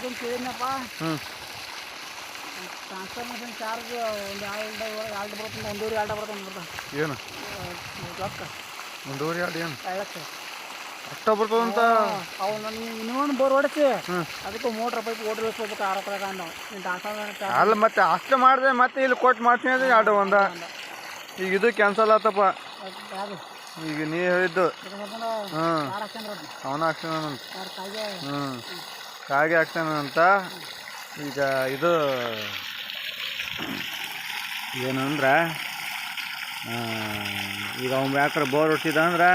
ಅದನ್ನು ಕೇಳಿದ್ನಪ್ಪ. ಹ್ಞೂ transformation charge ಒಂದು ಎರಡು ಬರ್ತದೆ, ಒಂದೂವರೆ ಎರಡು ಬರ್ತದೆ. ಏನು ರೊಕ್ಕ 1.5 ಏನು ಹೇಳಕ್ಕೆ ಅಷ್ಟ ಬರ್ತದಂತ. ಅವ್ನು ನನಗೆ ಇನ್ನೊಂದು ಬೋರ್ ಹೊಡಿಸಿ ಹ್ಞೂ ಅದಕ್ಕೆ ಮೋಟ್ರ್ ಪೈಪ್ ಓಡಿ ಹೋಗ್ಬೇಕು 6 ರೂಪಾಯಿ ನಾವು ಟ್ರಾನ್ಸ್ಫಾರ್ಮೇಷನ್ ಅಲ್ಲ ಮತ್ತೆ ಅಷ್ಟು ಮಾಡಿದೆ ಮತ್ತೆ ಇಲ್ಲಿ ಕೊಟ್ಟು ಮಾಡ್ತೀನಿ ಅಂದ್ರೆ ಎರಡು ಒಂದ. ಈಗ ಇದು ಕ್ಯಾನ್ಸಲ್ ಆತಪ್ಪ. ಯಾವುದು ಈಗ ನೀ ಹೇಳಿದ್ದು ಹ್ಞೂ ಅವನ ಹಾಕ್ತಾನಂತ. ಕಾಗೆ ಕಾಗೆ ಹಾಕ್ತಾನಂತ. ಈಗ ಇದು ಏನಂದ್ರೆ ಈಗ ಅವ್ನು ಯಾಕ್ರೆ ಬೋರ್ ಹೊಡ್ಸಿದ ಅಂದ್ರೆ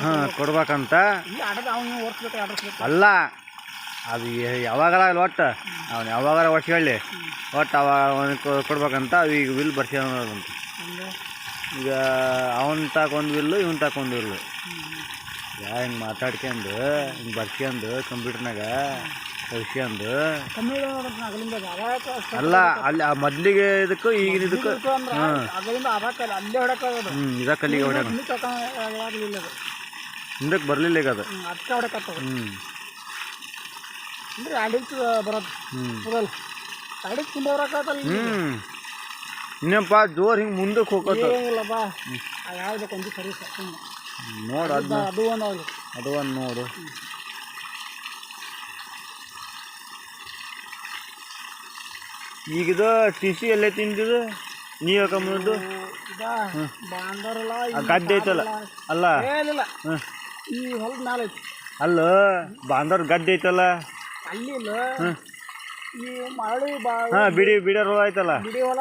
ಹಾಂ ಕೊಡ್ಬೇಕಂತ. ಅಲ್ಲ ಅದು ಯಾವಾಗಾರ ಇಲ್ಲ ಒಟ್ಟು ಅವ್ನು ಯಾವಾಗಾರ ಒಟ್ಟು ಹೇಳಿ ಒಟ್ಟು ಅವಾಗ ಅವನಿಗೆ ಕೊಡ್ಬೇಕಂತ. ಅದು ಈಗ ವಿಲ್ ಬರ್ಸ್ಕೊಂತ. ಈಗ ಅವನು ತಗೊಂಡು ವಿಲ್ಲು ಇವನು ತಗೊಂಡು ವಿಲ್ಲು ಹಿಂಗೆ ಮಾತಾಡ್ಕೊಂಡು ಹಿಂಗೆ ಬರ್ಸ್ಕೊಂಡು ಕಂಪ್ಯೂಟರ್ನಾಗ ಕಳ್ಸ್ಕೊಂಡು. ಅಲ್ಲ ಅಲ್ಲಿ ಮೊದಲಿಗೆ ಇದಕ್ಕೂ ಈಗಿನ ಇದಕ್ಕೂ ಹಾಂ ಇದ ಕಲ್ಲಿಗೆ ಹೊಡ್ಯಾನ. ಹಿಂದಕ್ಕೆ ಬರಲಿಲ್ಲ ಈಗ ಅದು. ಹ್ಞೂ ಇನ್ನೇನಪ್ಪ ಜೋರು ಹಿಂಗೆ ಮುಂದಕ್ಕೆ ಹೋಗೋದು. ನೋಡು ಅದು ಒಂದು ನೋಡು. ಈಗಿದು ಟಿ ಸಿ ಎಲ್ಲೇ ತಿಂದಿದ್ದು ನೀ ಹಾಕೊಂಬಂದು ಗದ್ದೆ ಐತಲ್ಲ. ಅಲ್ಲ ಹ್ಞೂ ಈ ಹೊಲದ ಮ್ಯಾಲ ಐತಿ. ಅಲ್ಲ ಬಾಂದವ್ರ ಗದ್ದೆ ಐತಲ್ಲ ಅಲ್ಲಿ ಹ್ಞೂ ಈ ಮರಳಿ ಹಾಂ ಬಿಡಿ ಹೊಲ ಐತಲ್ಲ. ಬಿಡಿ ಹೊಲ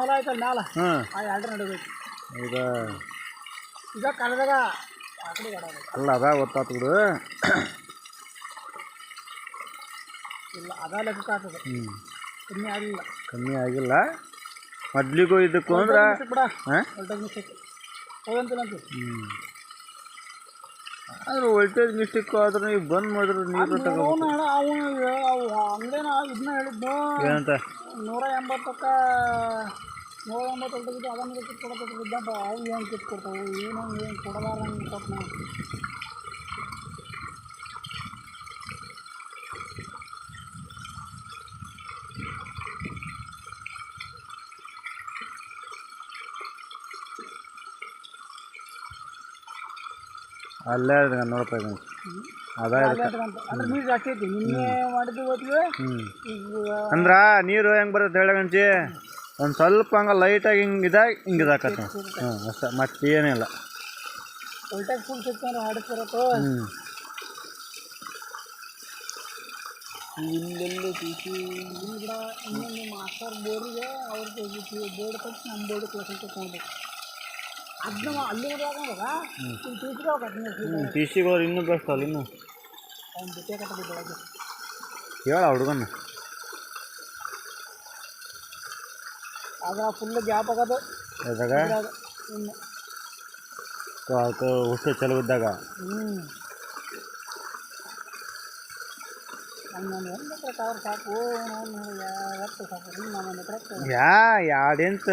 ಹೊಲ ಐತಲ್ಲ ಮ್ಯಾಲ. ಹ್ಞೂ ಎರಡು ನಡಬೇಕು. ಹೌದಾ ಈಗ ಕಳೆದಾಗ ಅಲ್ಲ ಅದ ಗೊತ್ತಾತು ಬಿಡು. ಇಲ್ಲ ಅದ ಲೆಕ್ಕ ಆಗ್ತದೆ. ಕಮ್ಮಿ ಆಗಿಲ್ಲ ಮೊದ್ಲಿಗೂ ಇದಕ್ಕೂ ಅಂದ್ರೆ ಹಾಂ ಆದ್ರೆ ವೋಲ್ಟೇಜ್ ಮಿಸ್ಟೇಕ್ ಆದ್ರೆ ನೀವು ಬಂದ್ ಮಾಡಿದ್ರೆ ನೀರು ತಗೋಬೇಕು. ಹಂಗೇನ ಇದನ್ನ ಹೇಳಿದ್ದು ಏನಂತ 180ಕ್ಕೆ 180 ತೆಗೆದು ಅದನ್ನು ಕಿತ್ಕೊಡಪ್ಪ. ಅವು ಏನು ಕಿತ್ಕೊಡ್ತಾವೆ ಏನು ಕೊಡಲಾರಂಗೆ ಕೊಟ್ಟು ನಾವು ಅಲ್ಲೇ ನೋಡಪ್ಪ ಅದ ಅಂದ್ರೆ ನೀರು ಜಾಸ್ತಿ ಐತಿ ನಿನ್ನೆ ಮಾಡಿದ್ದು ಹೊತ್ತಿಗೆ. ಅಂದ್ರ ನೀರು ಹೆಂಗೆ ಬರುತ್ತೆ ಹೇಳಗಂಚಿ ಒಂದು ಸ್ವಲ್ಪ ಹಂಗೆ ಲೈಟಾಗಿ ಹಿಂಗಿದಾಕತ್ತ. ಹ್ಞೂ ಅಷ್ಟೇ ಮತ್ತೇನಿಲ್ಲ. ವೋಲ್ಟೇಜ್ ಫುಲ್ ಸಿಕ್ತಂದ್ರೆ ಹಾಡಿಸ್ತಿರತ್ತೋ. ಇಲ್ಲೆಲ್ಲಿ ಟಿಸಿ ಗಿಡ ಇನ್ನೊಂದು ಮಾಸ್ಟರ್ ಬೋರಿಗೆ ಅವ್ರಿಗೆ ಬೋರ್ಡ್ ಕಟ್ಟಿ ನಮ್ಮ ಬೋರ್ಡ್ ಕ್ಲಾಸ್ ತಗೊಂಡ್ಬೇಕು. ಅದನ್ನ ಅಲ್ಲಿ ಟಿ ಸಿಗಳು ಇನ್ನೂ ಬೆಸ್ಟ್ ಅಲ್ಲ. ಇನ್ನು ಅವ್ನು ಬಿಟ್ಟೆ ಕಟ್ಟಬೇಕು. ಹೇಳ ಹುಡುಗನ ಆಗ ಫುಲ್ ಗ್ಯಾಪ್ ಆಗೋದು ಅದಾಗ ಇನ್ನು ಹುಟ್ಟು ಚಲೋ ಇದ್ದಾಗ. ಸಾಕು ಒಟ್ಟು ಸಾಕು. ಎರಡು ಇಂಚ್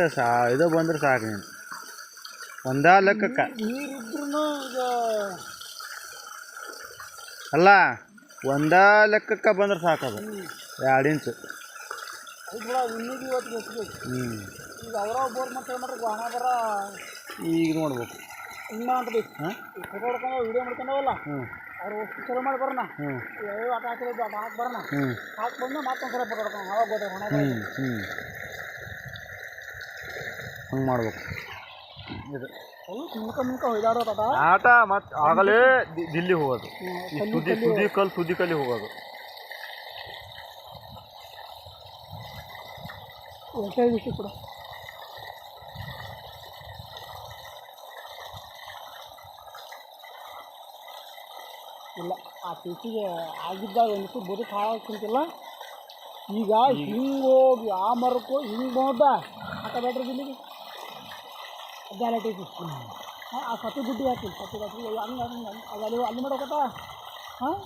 ಇದು ಬಂದ್ರೆ ಸಾಕು. ನೀನು ಒಂದ ಲೆಕ್ಕಕ್ಕ ನೀರಿದ್ರೂ ಈಗ ಅಲ್ಲ ಒಂದ ಲೆಕ್ಕಕ್ಕೆ ಬಂದ್ರೆ ಸಾಕದು 2 ಇಂಚು. ಈಗ ಅವರ ಬೋರ್ ಮತ್ತೆ ಮಾಡ್ಬೇಕು ಹಣ ಬರ. ಈಗ ನೋಡ್ಬೇಕು ಇನ್ನ ಅಂತ ಬೇಕು. ಫೋಟೋ ಹೊಡ್ಕೊಂಡು ವಿಡಿಯೋ ಮಾಡ್ಕೊಂಡವಲ್ಲ ಅವ್ರು ಚಲೋ ಮಾಡಿ ಬರೋಣ. ಆಟ ಹಾಕಿರೋದು ಆಟ ಹಾಕಿ ಬರೋಣ. ಹಾಕಿ ಬಂದು ಮತ್ತೊಂದ್ಸಲ ಫೋಟೋ ಹೊಡ್ಕೊಂಡು ಅವಾಗ ಗೊತ್ತಾಗ ಹಂಗೆ ಮಾಡ್ಬೇಕು. ಇದು ಮುಖ ಹೊಯ್ದಾಡೋದ ಆಟ ಮತ್ತೆ ಆಗಲೇ ದಿಲ್ಲಿ ಹೋಗೋದು. ತುದಿ ಕಲ್ಲಿ ಹೋಗೋದು. ಕೂಡ ಇಲ್ಲ ಆ ಟಿಸಿಗೆ ಆಗಿದ್ದಾಗ ಒಂದು ಬದುಕು ಹಾಳಾಗ್ತಿಲ್ಲ. ಈಗ ಹಿಂಗೆ ಹೋಗಿ ಆ ಮರಕ್ಕೂ ಹಿಂಗೆ ಬಂದ ಹಾಕಬೇಡ್ರಿ ದಿಲ್ಲಿಗೆ ಅಜ್ಜಾಲ ಟಿಸಿ. ಆ ಸತ್ತು ಗುಡ್ಡಿ ಹಾಕಿ ಹಂಗೆ ಅಲ್ಲಿ ಮಾಡೋಕತ್ತ. ಹಾಂ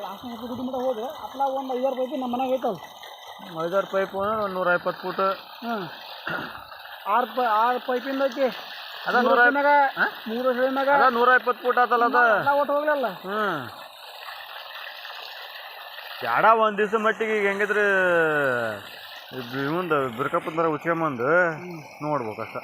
ಲಾಸ್ಟ್ ಸತ್ತು ಗುಡ್ಡಿ ಮಾಡೋ ಹೋದ್ರೆ ಅಪ್ಲ ಒಂದು 5,000 ಪೈಪಿ ನಮ್ಮ ಮನೆಗೆ ಐತಲ್ಲ. 5,000 ಪೈಪು 120 ಫೂಟ್. 6 ಪೈಪಿಂದ ಐತಿ. ಅದ 3 ವರ್ಷದ ಮ್ಯಾಗ 120 ಫೂಟ್ ಆತಲ್ಲ ಅದ ಒಟ್ಟು ಹೋಗ್ಲಲ್ಲ. ಜಾಡ ಒಂದು ದಿವಸ ಮಟ್ಟಿಗೆ ಈಗ ಹೆಂಗಿದ್ರೆ ಮುಂದೆ ಬಿರ್ಕಪ್ಪಂದ್ರೆ ಉಚ್ಕೊಂಬಂದು ನೋಡ್ಬೇಕು ಅಷ್ಟ.